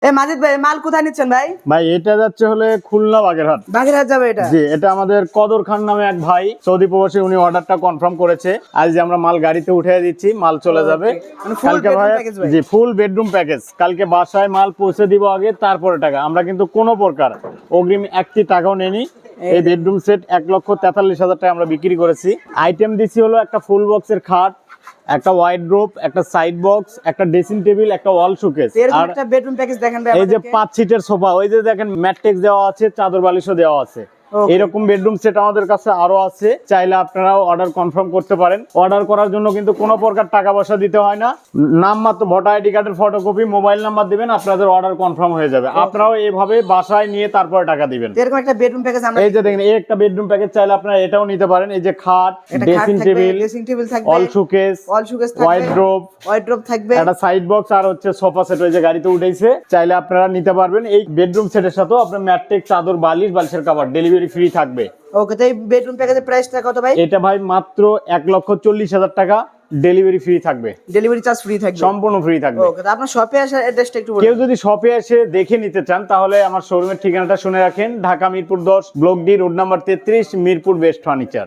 মাজিদ ভাই মাল কোথায় নিচ্ছেন ভাই? ভাই এটা যাচ্ছে হলে খুলনা বাগেরহাট। বাগেরহাট যাবে এটা? জি, এটা আমাদের কদর খান নামে এক ভাই সৌদি প্রবাসী, উনি অর্ডারটা কনফার্ম করেছে। আজ যে আমরা মাল গাড়িতে উঠিয়ে দিচ্ছি, মাল চলে যাবে কালকে ভাই। জি, ফুল বেডরুম প্যাকেজ। কালকে বাসায় মাল পৌঁছে দিব আগে, তারপরে টাকা। আমরা কিন্তু কোনো প্রকার অগ্রিম একটি টাকাও নেনি। এই বেডরুম সেট 1,43,000 টাকা আমরা বিক্রি করেছি। আইটেম দিচ্ছি হলো একটা ফুল বক্সের খাট, একটা ওয়াইড্রোব, একটা সাইড বক্স, একটা ড্রেসিং টেবিল, একটা ওয়াল শোকেস, আর একটা বেডরুম প্যাকেজ দেখেন ভাই। এই যে 5 সিটের সোফা, ওই যে দেখেন ম্যাট্রিক্স দেওয়া আছে, চাদর বালিশও দেওয়া আছে। এরকম বেডরুম সেট আমাদের কাছে আরো আছে, চাইলে আপনারাও অর্ডার কনফার্ম করতে পারেন। অর্ডার করার জন্য কিন্তু কোনো প্রকার টাকা পয়সা দিতে হয় না, নাম মাত্র ভোটার আইডি কার্ডের ফটোকপি, মোবাইল নাম্বার দিবেন, আপনাদের অর্ডার কনফার্ম হয়ে যাবে। আপনারাও এইভাবে বাসায় নিয়ে তারপরে টাকা দিবেন। এরকম একটা বেডরুম প্যাকেজ আমরা, এই যে দেখেন, এই একটা বেডরুম প্যাকেজ, চাইলে আপনারা এটাও নিতে পারেন। এই যে খাট, ড্রেসিং টেবিল থাকবে, ওয়াল শোকেস থাকবে, ওয়াইড্রোব থাকবে, একটা সাইড বক্স, আর হচ্ছে সোফা সেট ওই যে গাড়িতে উঠেছে, চাইলে আপনারা নিতে পারবেন। এই বেডরুম সেটের সাথেও আপনার ম্যাট্রিক্স, চাদর, বালিশ, বালিশের কভার ডেলিভারি ফ্রি থাকবে। ওকে, তো এই বেডরুম প্যাকেজের প্রাইসটা কত ভাই? এটা ভাই মাত্র 1,40,000 টাকা, ডেলিভারি ফ্রি থাকবে। ডেলিভারি চার্জ ফ্রি থাকবে, সম্পূর্ণ ফ্রি থাকবে। ওকে, তো আপনার শপে আসার অ্যাড্রেসটা একটু বলুন। কেউ যদি শপে এসে দেখে নিতে চান, তাহলে আমার শোরুমের ঠিকানাটা শুনে রাখেন। Dhaka Mirpur 10, block D, road number 33, Mirpur best furniture.